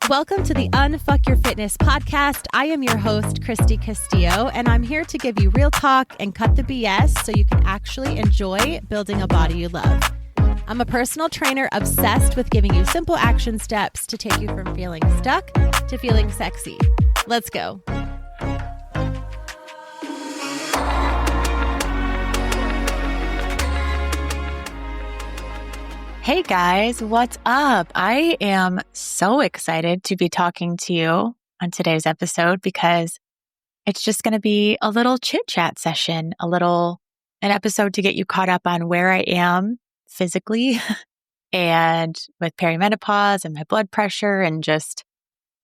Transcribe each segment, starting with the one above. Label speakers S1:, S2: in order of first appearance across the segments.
S1: Welcome to the Unfuck Your Fitness podcast. I am your host, Christy Castillo, and I'm here to give you real talk and cut the BS so you can actually enjoy building a body you love. I'm a personal trainer obsessed with giving you simple action steps to take you from feeling stuck to feeling sexy. Let's go.
S2: Hey guys, what's up? I am so excited to be talking to you on today's episode because it's just going to be a little chit chat session, an episode to get you caught up on where I am physically and with perimenopause and my blood pressure and just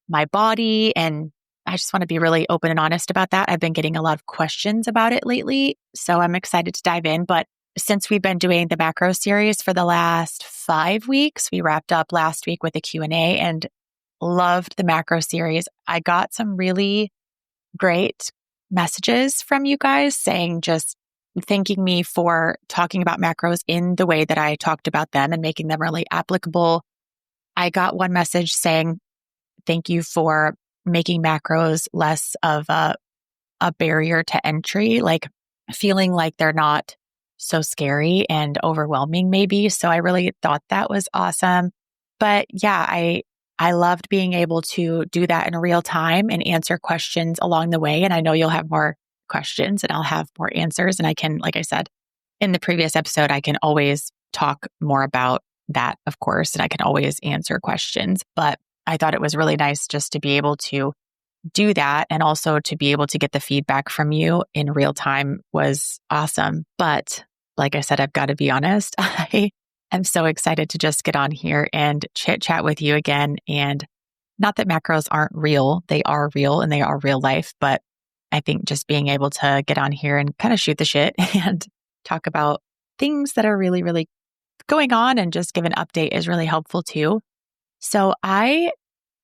S2: my body. And I just want to be really open and honest about that. I've been getting a lot of questions about it lately, so I'm excited to dive in. But since we've been doing the macro series for the last 5 weeks, we wrapped up last week with a Q&A and loved the macro series. I got some really great messages from you guys saying, just thanking me for talking about macros in the way that I talked about them and making them really applicable. I got one message saying, thank you for making macros less of a barrier to entry, like feeling like they're not so scary and overwhelming maybe. So I really thought that was awesome. But yeah, I loved being able to do that in real time and answer questions along the way. And I know you'll have more questions and I'll have more answers. And I can, like I said, in the previous episode, I can always talk more about that, of course, and I can always answer questions. But I thought it was really nice just to be able to do that and also to be able to get the feedback from you in real time was awesome. But like I said, I've got to be honest, I am so excited to just get on here and chit chat with you again. And not that macros aren't real, they are real and they are real life. But I think just being able to get on here and kind of shoot the shit and talk about things that are really, really going on and just give an update is really helpful too. So I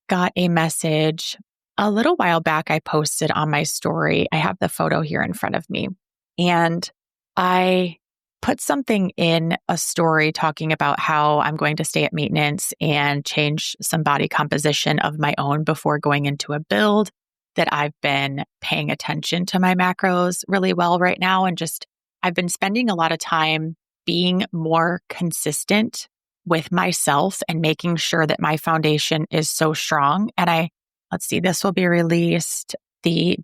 S2: got a message a little while back. I posted on my story. I have the photo here in front of me. And I put something in a story talking about how I'm going to stay at maintenance and change some body composition of my own before going into a build, that I've been paying attention to my macros really well right now. And just, I've been spending a lot of time being more consistent with myself and making sure that my foundation is so strong. And this will be released in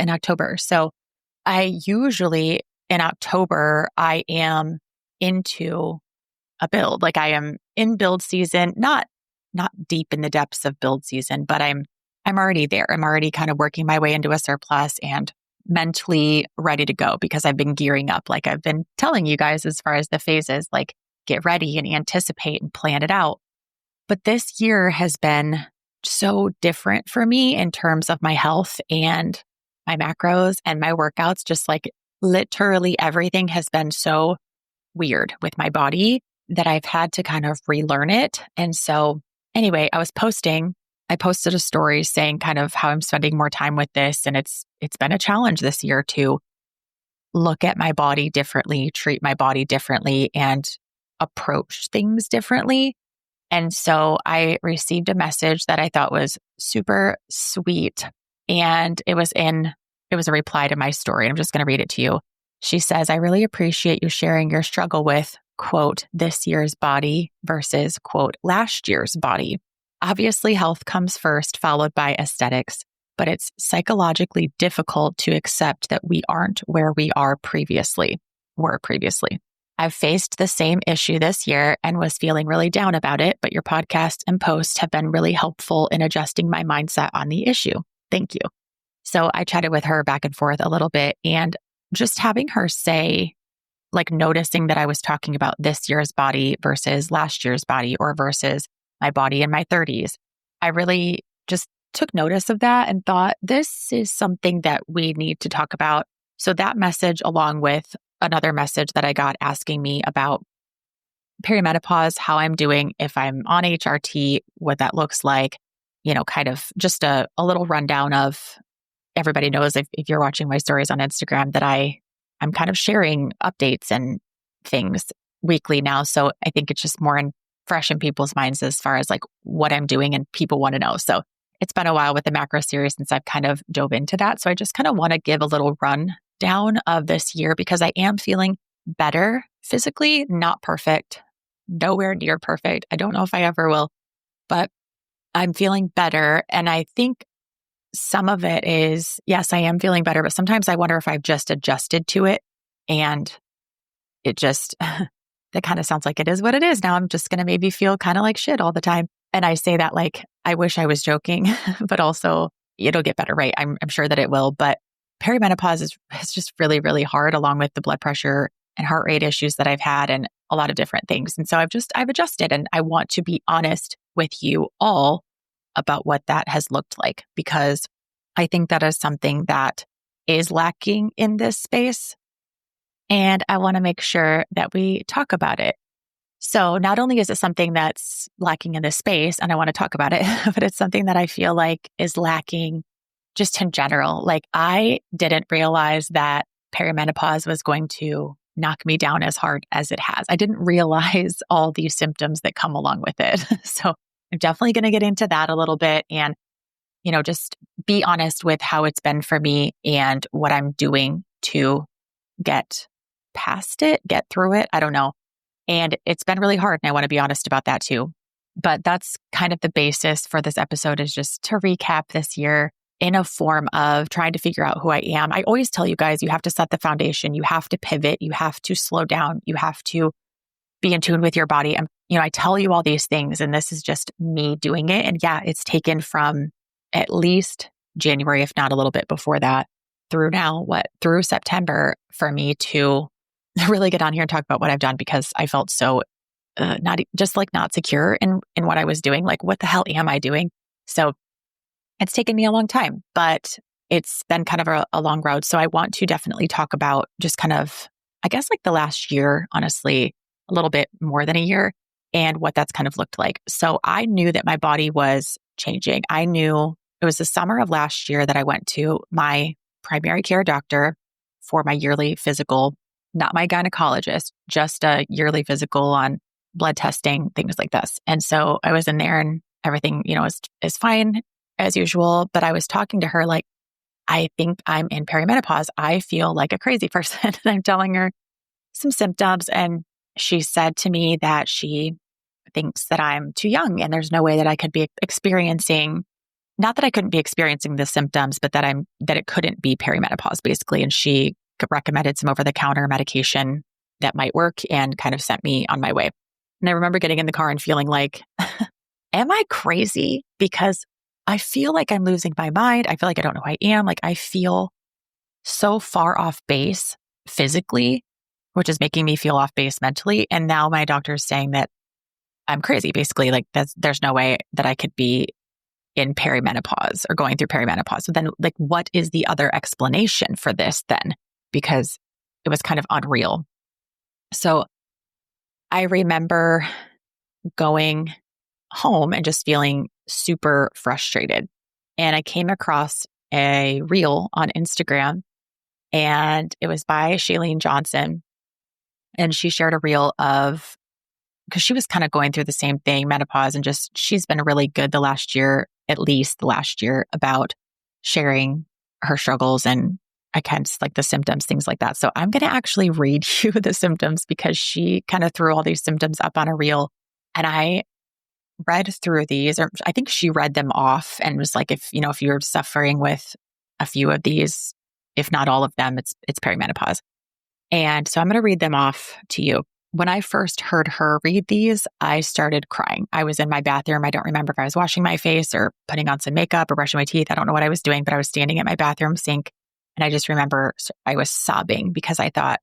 S2: October. So I usually in October, I am into a build. Like I am in build season, not deep in the depths of build season, but I'm already there. I'm already kind of working my way into a surplus and mentally ready to go because I've been gearing up. Like I've been telling you guys as far as the phases, like get ready and anticipate and plan it out. But this year has been so different for me in terms of my health and my macros and my workouts. Just like literally everything has been so weird with my body that I've had to kind of relearn it. And so anyway, I posted a story saying kind of how I'm spending more time with this. And it's been a challenge this year to look at my body differently, treat my body differently, and approach things differently. And so I received a message that I thought was super sweet. And it was a reply to my story. I'm just going to read it to you. She says, I really appreciate you sharing your struggle with, quote, this year's body versus, quote, last year's body. Obviously, health comes first, followed by aesthetics, but it's psychologically difficult to accept that we aren't where we were previously. I've faced the same issue this year and was feeling really down about it, but your podcast and posts have been really helpful in adjusting my mindset on the issue. Thank you. So I chatted with her back and forth a little bit, and just having her say, like noticing that I was talking about this year's body versus last year's body or versus my body in my 30s, I really just took notice of that and thought, this is something that we need to talk about. So that message, along with another message that I got asking me about perimenopause, how I'm doing, if I'm on HRT, what that looks like, kind of just a little rundown of, everybody knows if you're watching my stories on Instagram that I'm kind of sharing updates and things weekly now. So I think it's just more fresh in people's minds as far as like what I'm doing and people want to know. So it's been a while with the macro series since I've kind of dove into that. So I just kind of want to give a little rundown of this year because I am feeling better physically, not perfect, nowhere near perfect. I don't know if I ever will, but I'm feeling better. And I think some of it is, yes, I am feeling better, but sometimes I wonder if I've just adjusted to it and it just, that kind of sounds like it is what it is. Now I'm just going to maybe feel kind of like shit all the time. And I say that like, I wish I was joking, but also it'll get better, right? I'm sure that it will. But perimenopause is just really, really hard along with the blood pressure and heart rate issues that I've had and a lot of different things. And so I've adjusted and I want to be honest with you all about what that has looked like, because I think that is something that is lacking in this space. And I want to make sure that we talk about it. So not only is it something that's lacking in this space, and I want to talk about it, but it's something that I feel like is lacking just in general. Like I didn't realize that perimenopause was going to knock me down as hard as it has. I didn't realize all these symptoms that come along with it. So I'm definitely going to get into that a little bit and, just be honest with how it's been for me and what I'm doing to get past it, get through it. I don't know. And it's been really hard. And I want to be honest about that too. But that's kind of the basis for this episode, is just to recap this year in a form of trying to figure out who I am. I always tell you guys, you have to set the foundation. You have to pivot. You have to slow down. You have to be in tune with your body. I tell you all these things, and this is just me doing it. And yeah, it's taken from at least January, if not a little bit before that, through now, through September for me to really get on here and talk about what I've done, because I felt so not secure in what I was doing. Like, what the hell am I doing? So it's taken me a long time, but it's been kind of a long road. So I want to definitely talk about just kind of, I guess, like the last year, honestly, a little bit more than a year, and what that's kind of looked like. So I knew that my body was changing. I knew it was the summer of last year that I went to my primary care doctor for my yearly physical, not my gynecologist, just a yearly physical on blood testing, things like this. And so I was in there and everything, is fine as usual. But I was talking to her like, I think I'm in perimenopause. I feel like a crazy person. And I'm telling her some symptoms. And she said to me that she thinks that I'm too young and there's no way that I could be experiencing, not that I couldn't be experiencing the symptoms, but that it couldn't be perimenopause basically. And she recommended some over-the-counter medication that might work and kind of sent me on my way. And I remember getting in the car and feeling like, am I crazy? Because I feel like I'm losing my mind. I feel like I don't know who I am. Like I feel so far off base physically, which is making me feel off base mentally. And now my doctor's saying that I'm crazy, basically. Like there's no way that I could be in perimenopause or going through perimenopause. So then like, what is the other explanation for this then? Because it was kind of unreal. So I remember going home and just feeling super frustrated. And I came across a reel on Instagram, and it was by Shailene Johnson. And she shared a reel of, because she was kind of going through the same thing, menopause, and just, she's been really good the last year, at least the last year, about sharing her struggles and I kind of like the symptoms, things like that. So I'm going to actually read you the symptoms because she kind of threw all these symptoms up on a reel, and I read through these, or I think she read them off and was like, if you're suffering with a few of these, if not all of them, it's perimenopause. And so I'm going to read them off to you. When I first heard her read these, I started crying. I was in my bathroom. I don't remember if I was washing my face or putting on some makeup or brushing my teeth. I don't know what I was doing, but I was standing at my bathroom sink. And I just remember I was sobbing because I thought,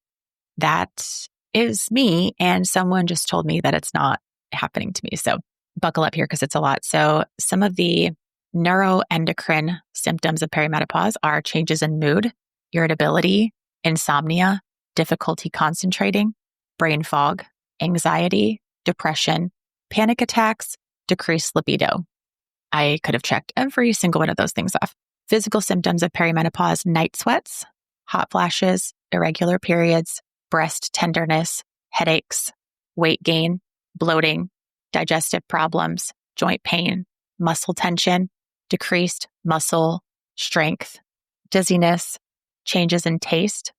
S2: that is me. And someone just told me that it's not happening to me. So buckle up here because it's a lot. So some of the neuroendocrine symptoms of perimenopause are changes in mood, irritability, insomnia, difficulty concentrating, brain fog, anxiety, depression, panic attacks, decreased libido. I could have checked every single one of those things off. Physical symptoms of perimenopause: night sweats, hot flashes, irregular periods, breast tenderness, headaches, weight gain, bloating, digestive problems, joint pain, muscle tension, decreased muscle strength, dizziness, changes in taste,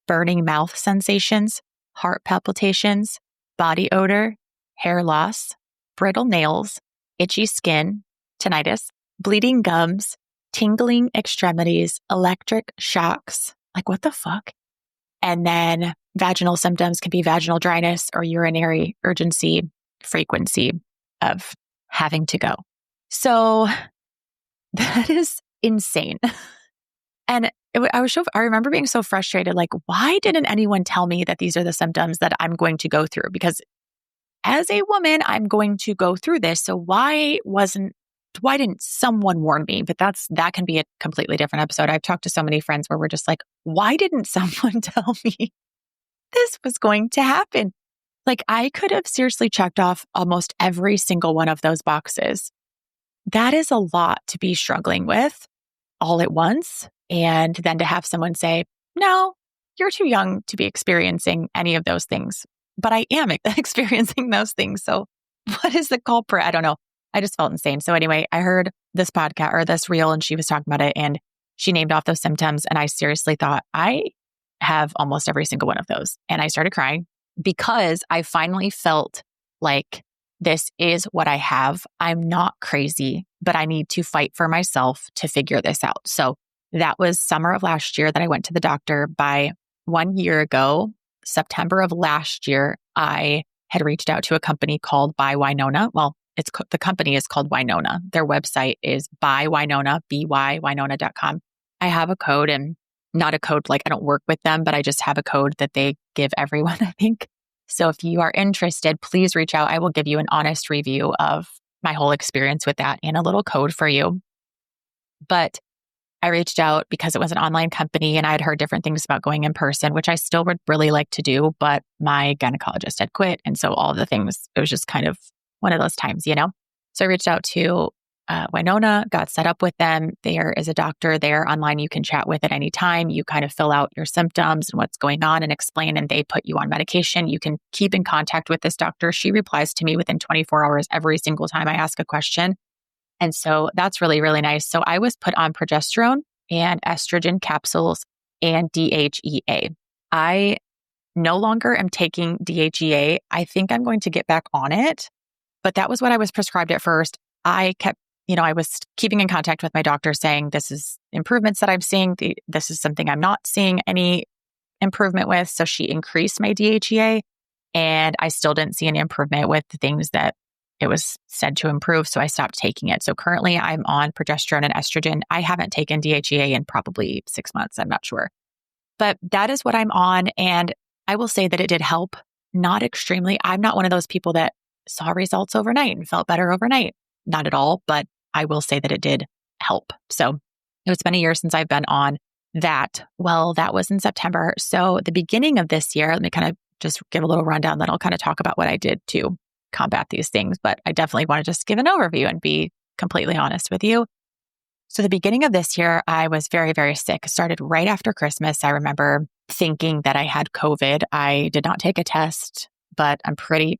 S2: burning mouth sensations, heart palpitations, body odor, hair loss, brittle nails, itchy skin, tinnitus, bleeding gums, tingling extremities, electric shocks. Like, what the fuck? And then vaginal symptoms can be vaginal dryness or urinary urgency, frequency of having to go. So that is insane. And I remember being so frustrated, like, why didn't anyone tell me that these are the symptoms that I'm going to go through? Because as a woman, I'm going to go through this. So why didn't someone warn me? But that can be a completely different episode. I've talked to so many friends where we're just like, why didn't someone tell me this was going to happen? Like, I could have seriously checked off almost every single one of those boxes. That is a lot to be struggling with all at once. And then to have someone say, no, you're too young to be experiencing any of those things. But I am experiencing those things. So what is the culprit? I don't know. I just felt insane. So anyway, I heard this podcast or this reel and she was talking about it and she named off those symptoms. And I seriously thought, I have almost every single one of those. And I started crying because I finally felt like this is what I have. I'm not crazy, but I need to fight for myself to figure this out. So that was summer of last year that I went to the doctor. By 1 year ago, September of last year, I had reached out to a company called By Winona. Well, the company is called Winona. Their website is By Winona, bywinona.com. I have a code, and not a code like I don't work with them, but I just have a code that they give everyone, I think. So if you are interested, please reach out. I will give you an honest review of my whole experience with that and a little code for you. But I reached out because it was an online company and I had heard different things about going in person, which I still would really like to do, but my gynecologist had quit. And so all the things, it was just kind of one of those times, So I reached out to Winona, got set up with them. There is a doctor there online you can chat with at any time. You kind of fill out your symptoms and what's going on and explain, and they put you on medication. You can keep in contact with this doctor. She replies to me within 24 hours every single time I ask a question. And so that's really, really nice. So I was put on progesterone and estrogen capsules and DHEA. I no longer am taking DHEA. I think I'm going to get back on it, but that was what I was prescribed at first. I was keeping in contact with my doctor saying, this is improvements that I'm seeing. This is something I'm not seeing any improvement with. So she increased my DHEA and I still didn't see any improvement with the things that it was said to improve. So I stopped taking it. So currently I'm on progesterone and estrogen. I haven't taken DHEA in probably 6 months. I'm not sure. But that is what I'm on. And I will say that it did help. Not extremely. I'm not one of those people that saw results overnight and felt better overnight. Not at all. But I will say that it did help. So it's been a year since I've been on that. Well, that was in September. So the beginning of this year, let me kind of just give a little rundown. Then I'll kind of talk about what I did to combat these things. But I definitely want to just give an overview and be completely honest with you. So the beginning of this year, I was very, very sick. It started right after Christmas. I remember thinking that I had COVID. I did not take a test, but I'm pretty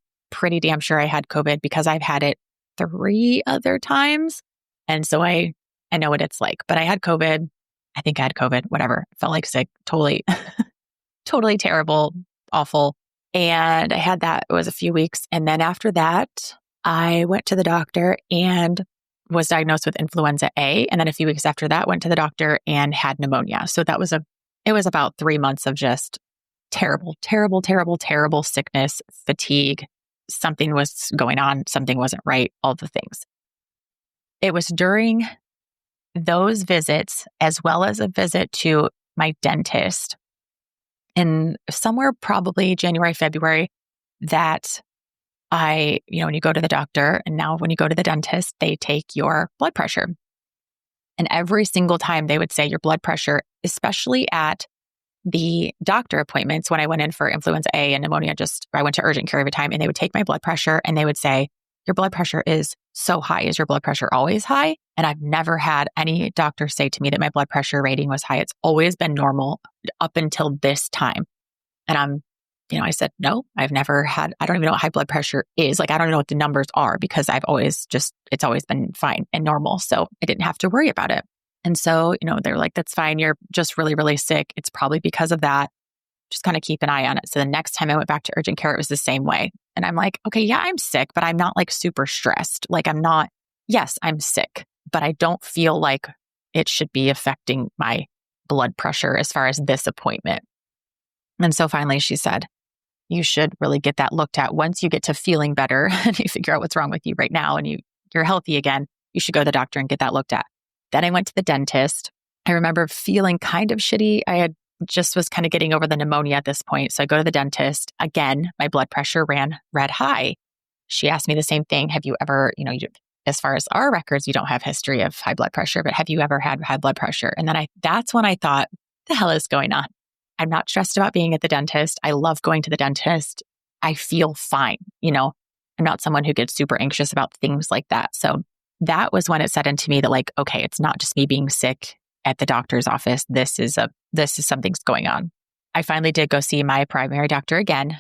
S2: damn sure I had COVID because I've had it 3 other times. And so I know what it's like, but I had COVID. I think I had COVID, whatever. Felt like sick, totally, totally terrible, awful. And I had that, it was a few weeks. And then after that, I went to the doctor and was diagnosed with influenza A. And then a few weeks after that, went to the doctor and had pneumonia. So it was about 3 months of just terrible, terrible, terrible, terrible sickness, fatigue. Something was going on. Something wasn't right. All the things. It was during those visits, as well as a visit to my dentist in somewhere probably January, February, that when you go to the doctor and now when you go to the dentist, they take your blood pressure. And every single time they would say your blood pressure, especially at the doctor appointments, when I went in for influenza A and pneumonia, I went to urgent care every time and they would take my blood pressure and they would say, your blood pressure is so high. Is your blood pressure always high? And I've never had any doctor say to me that my blood pressure rating was high. It's always been normal up until this time. And I'm I said, no, I don't even know what high blood pressure is. Like, I don't know what the numbers are because it's always been fine and normal. So I didn't have to worry about it. And so, they're like, that's fine. You're just really, really sick. It's probably because of that. Just kind of keep an eye on it. So the next time I went back to urgent care, it was the same way. And I'm like, okay, yeah, I'm sick, but I'm not like super stressed. Like yes, I'm sick, but I don't feel like it should be affecting my blood pressure as far as this appointment. And so finally she said, you should really get that looked at. Once you get to feeling better and you figure out what's wrong with you right now and you're healthy again, you should go to the doctor and get that looked at. Then I went to the dentist. I remember feeling kind of shitty. Was kind of getting over the pneumonia at this point. So I go to the dentist. Again, my blood pressure ran red high. She asked me the same thing. Have you ever, as far as our records, you don't have history of high blood pressure, but have you ever had high blood pressure? And then that's when I thought, the hell is going on? I'm not stressed about being at the dentist. I love going to the dentist. I feel fine. I'm not someone who gets super anxious about things like that. So that was when it set into me that like, okay, it's not just me being sick at the doctor's office. This is something's going on. I finally did go see my primary doctor again.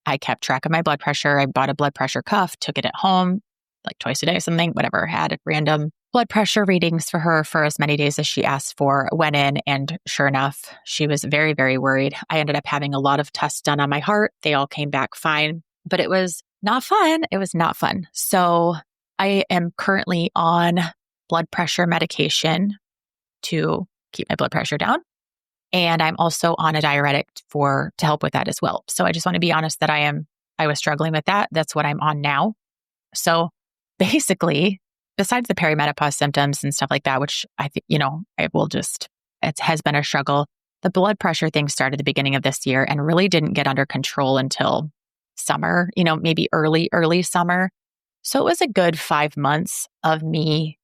S2: I kept track of my blood pressure. I bought a blood pressure cuff, took it at home, like twice a day, something, whatever. Had random blood pressure readings for her for as many days as she asked for. Went in, and sure enough, she was very, very worried. I ended up having a lot of tests done on my heart. They all came back fine, but it was not fun. It was not fun. So I am currently on blood pressure medication to keep my blood pressure down. And I'm also on a diuretic to help with that as well. So I just want to be honest that I was struggling with that. That's what I'm on now. So basically, besides the perimenopause symptoms and stuff like that, which I think, it has been a struggle. The blood pressure thing started at the beginning of this year and really didn't get under control until summer, maybe early summer. So it was a good 5 months of me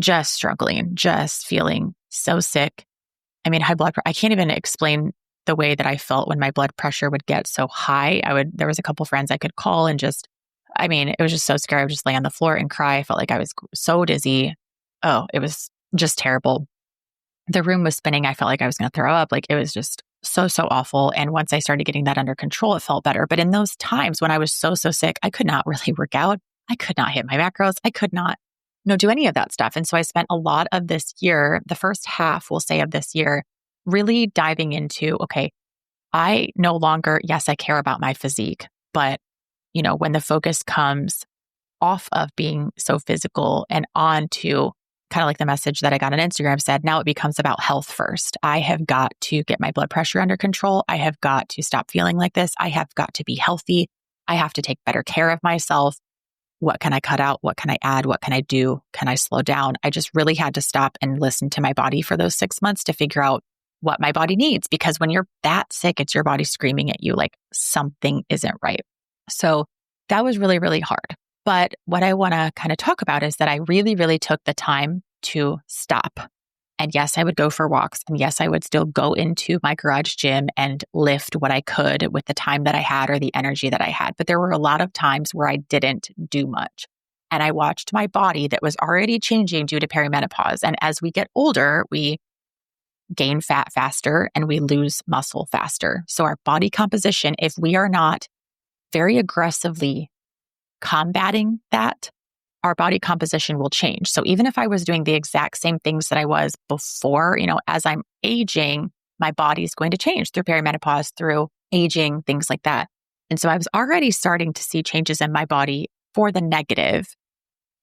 S2: just struggling, just feeling so sick. I mean, high blood pressure, I can't even explain the way that I felt when my blood pressure would get so high. There was a couple friends I could call and it was just so scary. I would just lay on the floor and cry. I felt like I was so dizzy. Oh, it was just terrible. The room was spinning. I felt like I was going to throw up. Like it was just so, so awful. And once I started getting that under control, it felt better. But in those times when I was so, so sick, I could not really work out. I could not hit my macros. I could not do any of that stuff. And so I spent a lot of this year, the first half, we'll say, of this year, really diving into, okay, I no longer, yes, I care about my physique, but when the focus comes off of being so physical and on to kind of like the message that I got on Instagram said, now it becomes about health first. I have got to get my blood pressure under control. I have got to stop feeling like this. I have got to be healthy. I have to take better care of myself. What can I cut out? What can I add? What can I do? Can I slow down? I just really had to stop and listen to my body for those 6 months to figure out what my body needs. Because when you're that sick, it's your body screaming at you like something isn't right. So that was really, really hard. But what I want to kind of talk about is that I really, really took the time to stop. And yes, I would go for walks. And yes, I would still go into my garage gym and lift what I could with the time that I had or the energy that I had. But there were a lot of times where I didn't do much. And I watched my body that was already changing due to perimenopause. And as we get older, we gain fat faster and we lose muscle faster. So our body composition, if we are not very aggressively combating that, our body composition will change. So even if I was doing the exact same things that I was before, as I'm aging, my body is going to change through perimenopause, through aging, things like that. And so I was already starting to see changes in my body for the negative.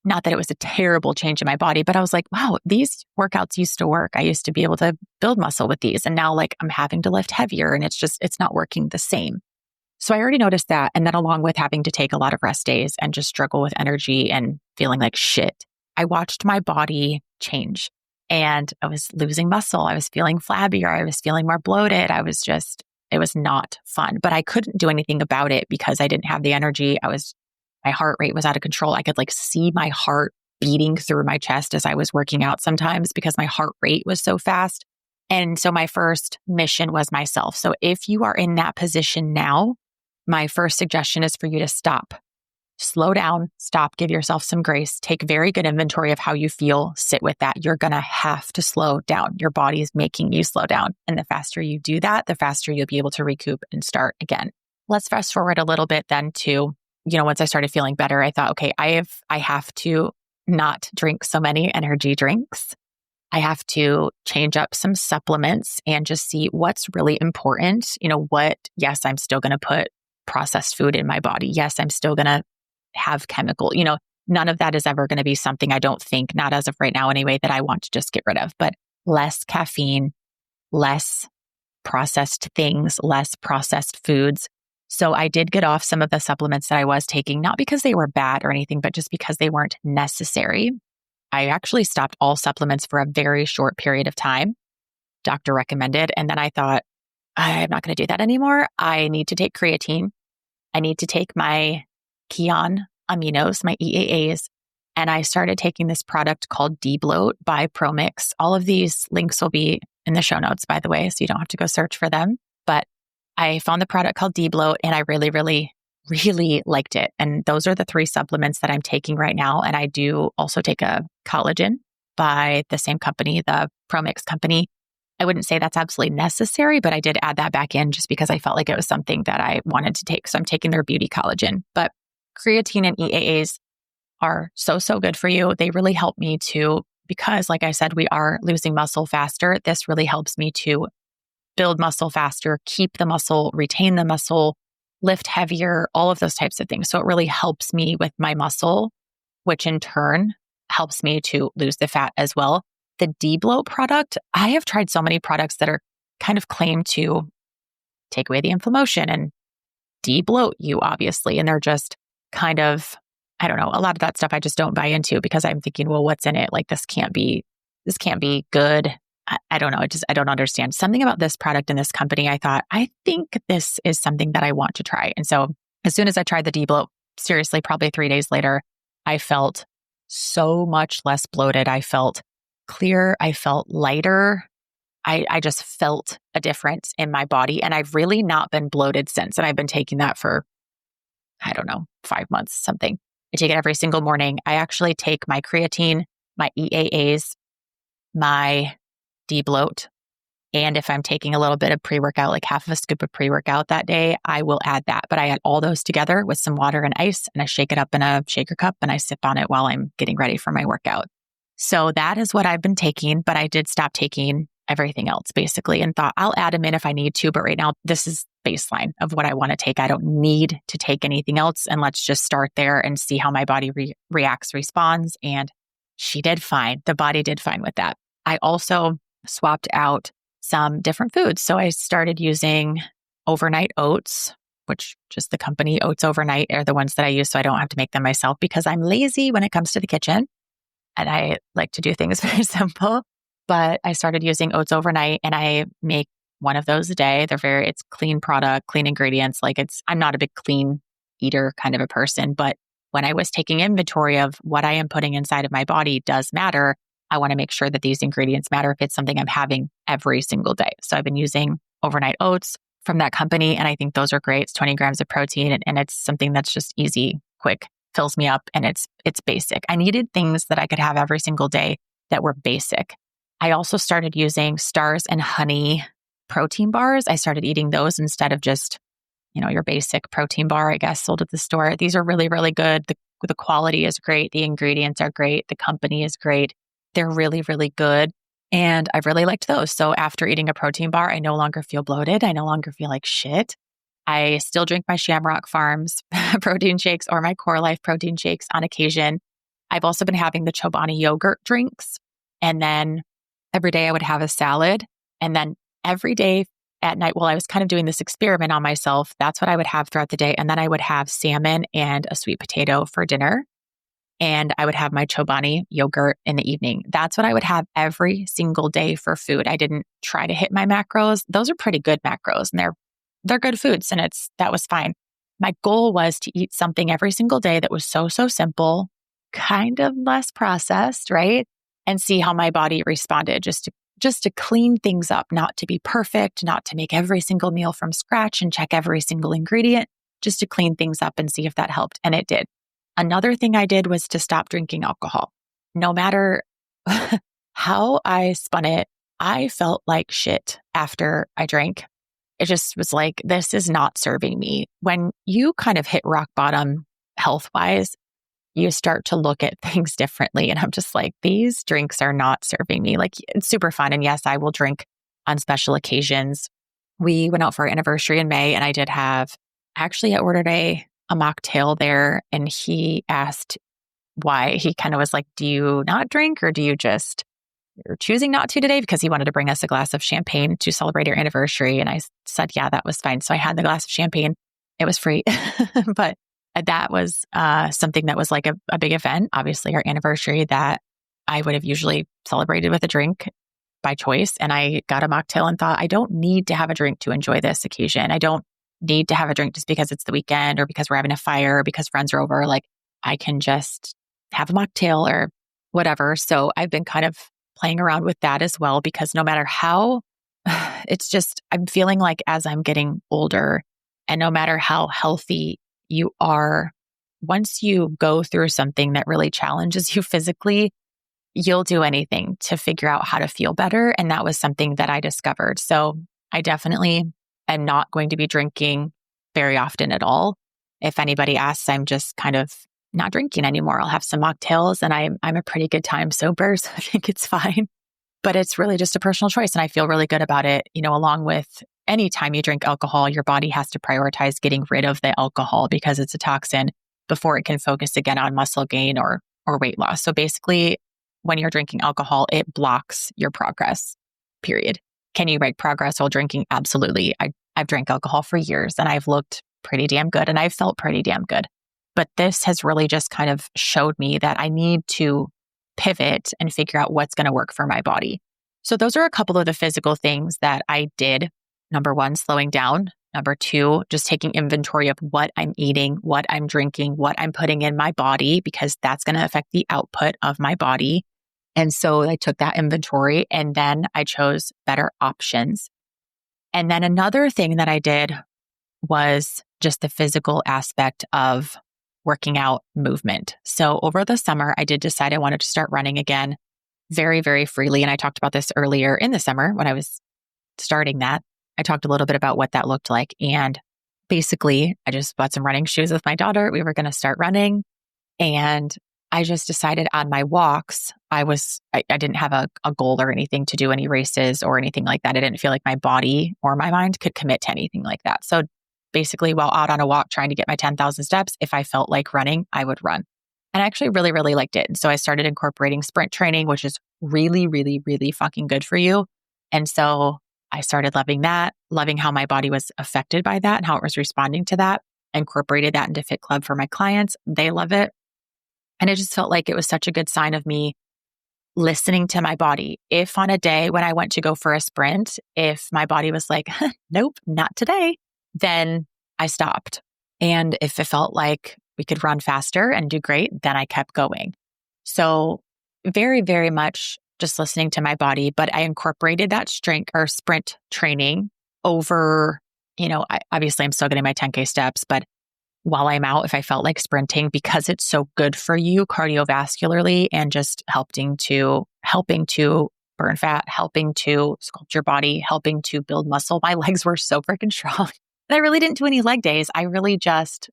S2: Not that it was a terrible change in my body, but I was like, wow, these workouts used to work. I used to be able to build muscle with these. And now I'm having to lift heavier and it's not working the same. So I already noticed that. And then along with having to take a lot of rest days and just struggle with energy and feeling like shit, I watched my body change and I was losing muscle. I was feeling flabbier. I was feeling more bloated. It was not fun, but I couldn't do anything about it because I didn't have the energy. My heart rate was out of control. I could see my heart beating through my chest as I was working out sometimes because my heart rate was so fast. And so my first mission was myself. So if you are in that position now, my first suggestion is for you to stop. Slow down, stop, give yourself some grace, take very good inventory of how you feel, sit with that. You're going to have to slow down. Your body is making you slow down. And the faster you do that, the faster you'll be able to recoup and start again. let's fast forward a little bit then to, once I started feeling better, I thought, okay, I have to not drink so many energy drinks. I have to change up some supplements and just see what's really important. Yes, I'm still going to put processed food in my body. Yes, I'm still going to have chemical, none of that is ever going to be something, I don't think, not as of right now anyway, that I want to just get rid of, but less caffeine, less processed things, less processed foods. So I did get off some of the supplements that I was taking, not because they were bad or anything, but just because they weren't necessary. I actually stopped all supplements for a very short period of time, doctor recommended. And then I thought, I'm not going to do that anymore. I need to take creatine. I need to take my Kion aminos, my EAAs. And I started taking this product called D-Bloat by Promix. All of these links will be in the show notes, by the way, so you don't have to go search for them. But I found the product called D-Bloat and I really, really, really liked it. And those are the 3 supplements that I'm taking right now. And I do also take a collagen by the same company, the Promix company. I wouldn't say that's absolutely necessary, but I did add that back in just because I felt like it was something that I wanted to take. So I'm taking their beauty collagen. But creatine and EAAs are so, so good for you. They really help me to, because like I said, we are losing muscle faster. This really helps me to build muscle faster, keep the muscle, retain the muscle, lift heavier, all of those types of things. So it really helps me with my muscle, which in turn helps me to lose the fat as well. The D-Bloat product, I have tried so many products that are kind of claim to take away the inflammation and de-bloat you, obviously. And they're just kind of, I don't know, a lot of that stuff I just don't buy into because I'm thinking, well, what's in it? Like this can't be good. I don't know. I don't understand. Something about this product and this company, I thought, I think this is something that I want to try. And so as soon as I tried the D-Bloat, seriously, probably 3 days later, I felt so much less bloated. I felt clear. I felt lighter. I just felt a difference in my body. And I've really not been bloated since. And I've been taking that for, I don't know, 5 months, something. I take it every single morning. I actually take my creatine, my EAAs, my D-Bloat. And if I'm taking a little bit of pre-workout, like half of a scoop of pre-workout that day, I will add that. But I add all those together with some water and ice, and I shake it up in a shaker cup and I sip on it while I'm getting ready for my workout. So that is what I've been taking, but I did stop taking everything else basically and thought I'll add them in if I need to. But right now, this is baseline of what I want to take. I don't need to take anything else. And let's just start there and see how my body reacts, responds. And she did fine. The body did fine with that. I also swapped out some different foods. So I started using overnight oats, which just the company Oats Overnight are the ones that I use. So I don't have to make them myself because I'm lazy when it comes to the kitchen. And I like to do things very simple, but I started using Oats Overnight and I make one of those a day. It's clean product, clean ingredients. I'm not a big clean eater kind of a person, but when I was taking inventory of what I am putting inside of my body does matter, I want to make sure that these ingredients matter if it's something I'm having every single day. So I've been using overnight oats from that company. And I think those are great. It's 20 grams of protein and it's something that's just easy, quick, fills me up, and it's basic. I needed things that I could have every single day that were basic. I also started using Stars and Honey protein bars. I started eating those instead of just, your basic protein bar, I guess, sold at the store. These are really, really good. The quality is great. The ingredients are great. The company is great. They're really, really good. And I really liked those. So after eating a protein bar, I no longer feel bloated. I no longer feel like shit. I still drink my Shamrock Farms protein shakes or my Core Life protein shakes on occasion. I've also been having the Chobani yogurt drinks. And then every day I would have a salad. And then every day at night, I was kind of doing this experiment on myself. That's what I would have throughout the day. And then I would have salmon and a sweet potato for dinner. And I would have my Chobani yogurt in the evening. That's what I would have every single day for food. I didn't try to hit my macros. Those are pretty good macros and they're good foods and that was fine. My goal was to eat something every single day that was so simple, kind of less processed, right? And see how my body responded just to clean things up, not to be perfect, not to make every single meal from scratch and check every single ingredient, just to clean things up and see if that helped. And it did. Another thing I did was to stop drinking alcohol. No matter how I spun it, I felt like shit after I drank. it just was like, this is not serving me. When you kind of hit rock bottom health-wise, you start to look at things differently. And I'm just like, these drinks are not serving me. Like, it's super fun. And yes, I will drink on special occasions. We went out for our anniversary in May, and I ordered a mocktail there, and he asked why. He kind of was like, do you not drink, or you're choosing not to today? Because he wanted to bring us a glass of champagne to celebrate our anniversary. And I said, yeah, that was fine. So I had the glass of champagne. It was free. But that was something that was like a big event, obviously our anniversary, that I would have usually celebrated with a drink by choice. And I got a mocktail and thought, I don't need to have a drink to enjoy this occasion. I don't need to have a drink just because it's the weekend or because we're having a fire or because friends are over. Like, I can just have a mocktail or whatever. So I've been kind of playing around with that as well, because no matter how, I'm feeling like as I'm getting older, and no matter how healthy you are, once you go through something that really challenges you physically, you'll do anything to figure out how to feel better. And that was something that I discovered. So I definitely am not going to be drinking very often at all. If anybody asks, I'm just kind of not drinking anymore. I'll have some mocktails, and I'm a pretty good time sober, so I think it's fine. But it's really just a personal choice, and I feel really good about it. Along with any time you drink alcohol, your body has to prioritize getting rid of the alcohol because it's a toxin before it can focus again on muscle gain or weight loss. So basically, when you're drinking alcohol, it blocks your progress, period. Can you make progress while drinking? Absolutely. I've drank alcohol for years, and I've looked pretty damn good, and I've felt pretty damn good. But this has really just kind of showed me that I need to pivot and figure out what's going to work for my body. So those are a couple of the physical things that I did. Number one, slowing down. Number two, just taking inventory of what I'm eating, what I'm drinking, what I'm putting in my body, because that's going to affect the output of my body. And so I took that inventory, and then I chose better options. And then another thing that I did was just the physical aspect of working out, movement. So over the summer, I did decide I wanted to start running again very, very freely. And I talked about this earlier in the summer when I was starting that. I talked a little bit about what that looked like. And basically, I just bought some running shoes with my daughter. We were going to start running. And I just decided on my walks, I didn't have a goal or anything to do any races or anything like that. I didn't feel like my body or my mind could commit to anything like that. So basically, while out on a walk trying to get my 10,000 steps, if I felt like running, I would run. And I actually really, really liked it. And so I started incorporating sprint training, which is really, really, really fucking good for you. And so I started loving that, loving how my body was affected by that and how it was responding to that. I incorporated that into Fit Club for my clients. They love it. And it just felt like it was such a good sign of me listening to my body. If on a day when I went to go for a sprint, if my body was like, nope, not today, then I stopped. And if it felt like we could run faster and do great, then I kept going. So very, very much just listening to my body, but I incorporated that strength or sprint training over, obviously I'm still getting my 10K steps, but while I'm out, if I felt like sprinting, because it's so good for you cardiovascularly and just helping to burn fat, helping to sculpt your body, helping to build muscle, my legs were so freaking strong. And I really didn't do any leg days. I really just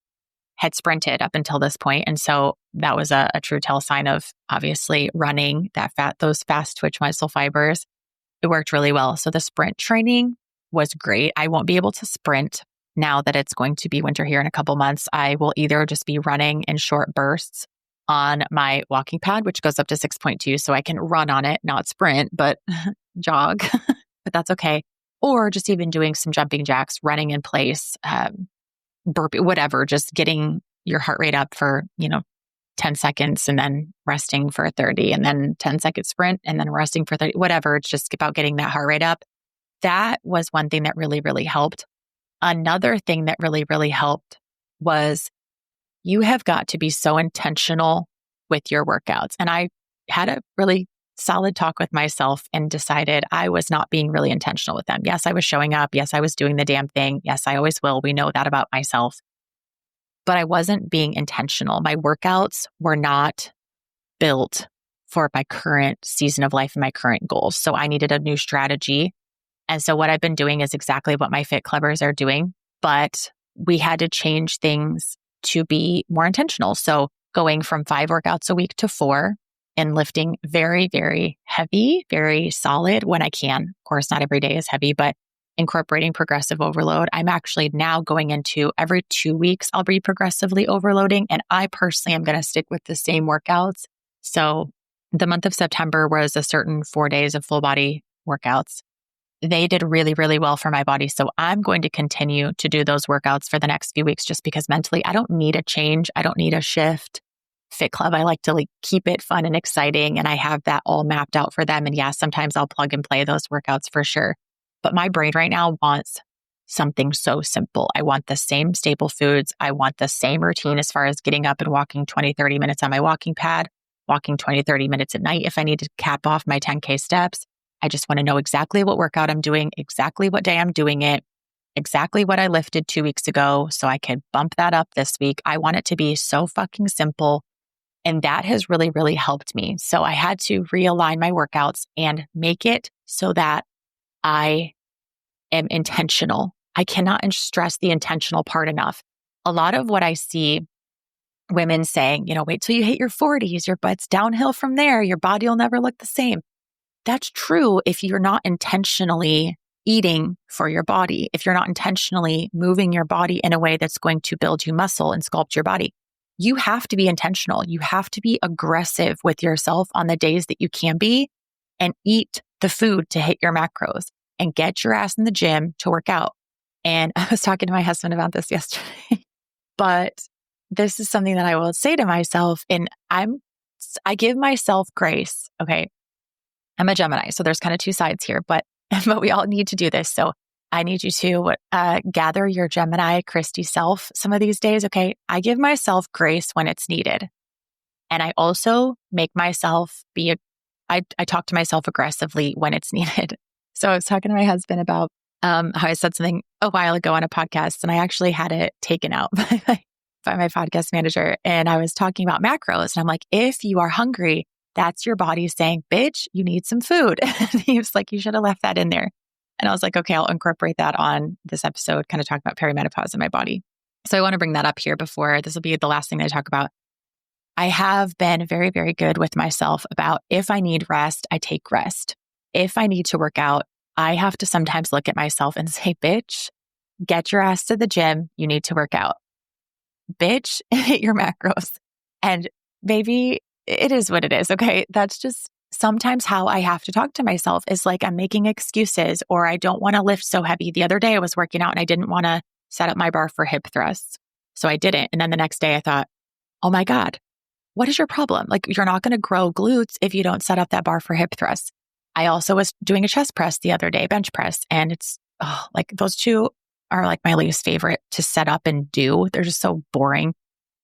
S2: had sprinted up until this point. And so that was a true tell sign of obviously running those fast twitch muscle fibers. It worked really well. So the sprint training was great. I won't be able to sprint now that it's going to be winter here in a couple months. I will either just be running in short bursts on my walking pad, which goes up to 6.2. So I can run on it, not sprint, but jog, but that's okay. Or just even doing some jumping jacks, running in place, burpee, whatever, just getting your heart rate up for, 10 seconds and then resting for 30 and then 10-second sprint and then resting for 30, whatever. It's just about getting that heart rate up. That was one thing that really, really helped. Another thing that really, really helped was you have got to be so intentional with your workouts. And I had a really solid talk with myself and decided I was not being really intentional with them. Yes, I was showing up. Yes, I was doing the damn thing. Yes, I always will. We know that about myself. But I wasn't being intentional. My workouts were not built for my current season of life and my current goals. So I needed a new strategy And so what I've been doing is exactly what my Fit Clubbers are doing, but we had to change things to be more intentional. So going from 5 workouts a week to 4 and lifting very, very heavy, very solid when I can. Of course, not every day is heavy, but incorporating progressive overload. I'm actually now going into every 2 weeks, I'll be progressively overloading. And I personally am going to stick with the same workouts. So the month of September was a certain 4 days of full body workouts. They did really, really well for my body. So I'm going to continue to do those workouts for the next few weeks just because mentally I don't need a change. I don't need a shift. Fit Club, I like to keep it fun and exciting. And I have that all mapped out for them. And yeah, sometimes I'll plug and play those workouts for sure. But my brain right now wants something so simple. I want the same staple foods. I want the same routine as far as getting up and walking 20, 30 minutes on my walking pad, walking 20, 30 minutes at night if I need to cap off my 10K steps. I just want to know exactly what workout I'm doing, exactly what day I'm doing it, exactly what I lifted 2 weeks ago so I could bump that up this week. I want it to be so fucking simple. And that has really, really helped me. So I had to realign my workouts and make it so that I am intentional. I cannot stress the intentional part enough. A lot of what I see women saying, wait till you hit your 40s, your butt's downhill from there, your body will never look the same. That's true if you're not intentionally eating for your body, if you're not intentionally moving your body in a way that's going to build you muscle and sculpt your body. You have to be intentional. You have to be aggressive with yourself on the days that you can be and eat the food to hit your macros and get your ass in the gym to work out. And I was talking to my husband about this yesterday, but this is something that I will say to myself, and I give myself grace. Okay. I'm a Gemini, so there's kind of two sides here, but we all need to do this. So I need you to gather your Gemini Christy self some of these days. Okay. I give myself grace when it's needed. And I also make myself I talk to myself aggressively when it's needed. So I was talking to my husband about how I said something a while ago on a podcast, and I actually had it taken out by my podcast manager. And I was talking about macros. And I'm like, if you are hungry, that's your body saying, bitch, you need some food. And he was like, you should have left that in there. And I was like, okay, I'll incorporate that on this episode, kind of talking about perimenopause in my body. So I want to bring that up here before this will be the last thing I talk about. I have been very, very good with myself about if I need rest, I take rest. If I need to work out, I have to sometimes look at myself and say, bitch, get your ass to the gym. You need to work out. Bitch, hit your macros. And maybe it is what it is. Okay. That's just sometimes how I have to talk to myself is like I'm making excuses or I don't want to lift so heavy. The other day I was working out and I didn't want to set up my bar for hip thrusts. So I didn't. And then the next day I thought, oh my God, what is your problem? Like you're not going to grow glutes if you don't set up that bar for hip thrusts. I also was doing a chest press the other day, bench press. And it's like those two are like my least favorite to set up and do. They're just so boring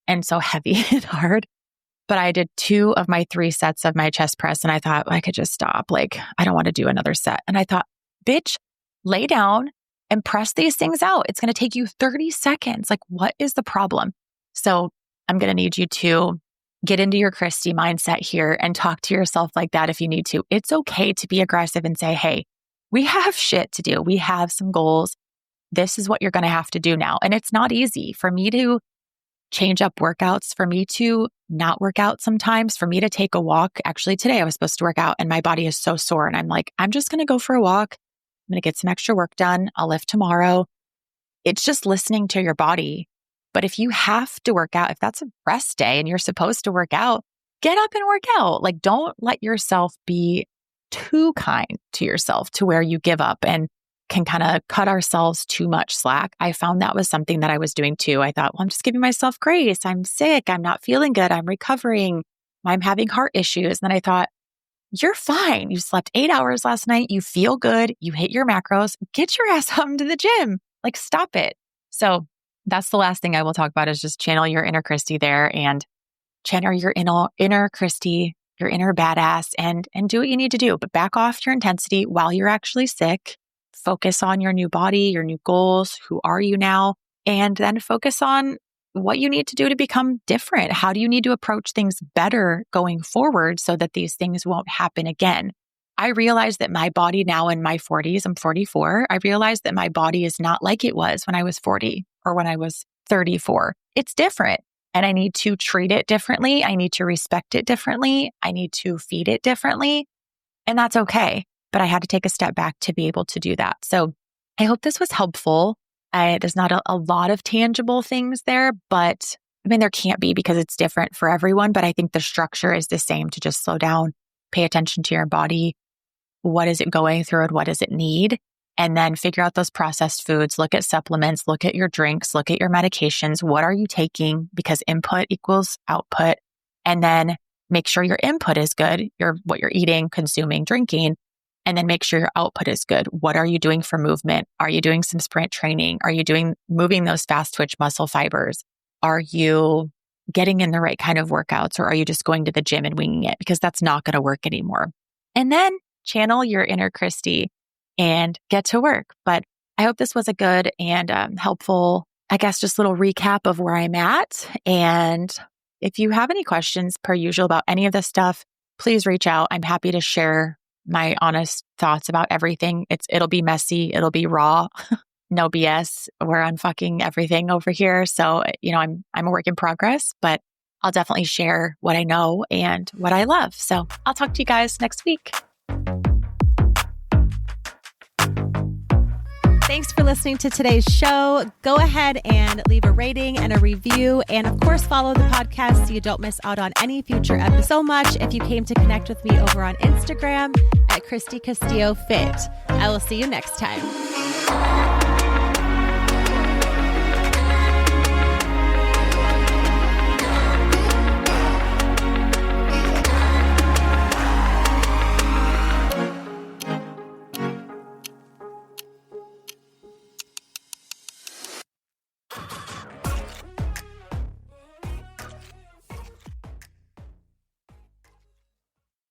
S2: and so heavy and hard. But I did 2 of my 3 sets of my chest press and I thought I could just stop. Like, I don't want to do another set. And I thought, bitch, lay down and press these things out. It's going to take you 30 seconds. Like, what is the problem? So I'm going to need you to get into your Christy mindset here and talk to yourself like that if you need to. It's okay to be aggressive and say, hey, we have shit to do. We have some goals. This is what you're going to have to do now. And it's not easy for me to change up workouts, for me to not work out sometimes, for me to take a walk. Actually, today I was supposed to work out and my body is so sore. And I'm like, I'm just going to go for a walk. I'm going to get some extra work done. I'll lift tomorrow. It's just listening to your body. But if you have to work out, if that's a rest day and you're supposed to work out, get up and work out. Like, don't let yourself be too kind to yourself to where you give up and can kind of cut ourselves too much slack. I found that was something that I was doing too. I thought, well, I'm just giving myself grace. I'm sick. I'm not feeling good. I'm recovering. I'm having heart issues. And then I thought, you're fine. You slept 8 hours last night. You feel good. You hit your macros. Get your ass home to the gym. Like, stop it. So that's the last thing I will talk about is just channel your inner Christy there and channel your inner Christy, your inner badass and do what you need to do. But back off your intensity while you're actually sick. Focus on your new body, your new goals. Who are you now? And then focus on what you need to do to become different. How do you need to approach things better going forward so that these things won't happen again? I realized that my body now in my 40s, I'm 44, I realized that my body is not like it was when I was 40 or when I was 34. It's different. And I need to treat it differently. I need to respect it differently. I need to feed it differently. And that's okay. But I had to take a step back to be able to do that. So I hope this was helpful. There's not a lot of tangible things there, but I mean, there can't be because it's different for everyone. But I think the structure is the same, to just slow down, pay attention to your body. What is it going through and what does it need? And then figure out those processed foods, look at supplements, look at your drinks, look at your medications. What are you taking? Because input equals output. And then make sure your input is good, what you're eating, consuming, drinking. And then make sure your output is good. What are you doing for movement? Are you doing some sprint training? Are you moving those fast twitch muscle fibers? Are you getting in the right kind of workouts, or are you just going to the gym and winging it? Because that's not going to work anymore. And then channel your inner Christy and get to work. But I hope this was a good and helpful, I guess, just little recap of where I'm at. And if you have any questions per usual about any of this stuff, please reach out. I'm happy to share my honest thoughts about everything. It'll be messy. It'll be raw. No BS. We're unfucking everything over here. So, I'm a work in progress, but I'll definitely share what I know and what I love. So I'll talk to you guys next week.
S1: Thanks for listening to today's show. Go ahead and leave a rating and a review. And of course, follow the podcast so you don't miss out on any future episodes. So much if you came to connect with me over on Instagram at Christy Castillo Fit. I will see you next time.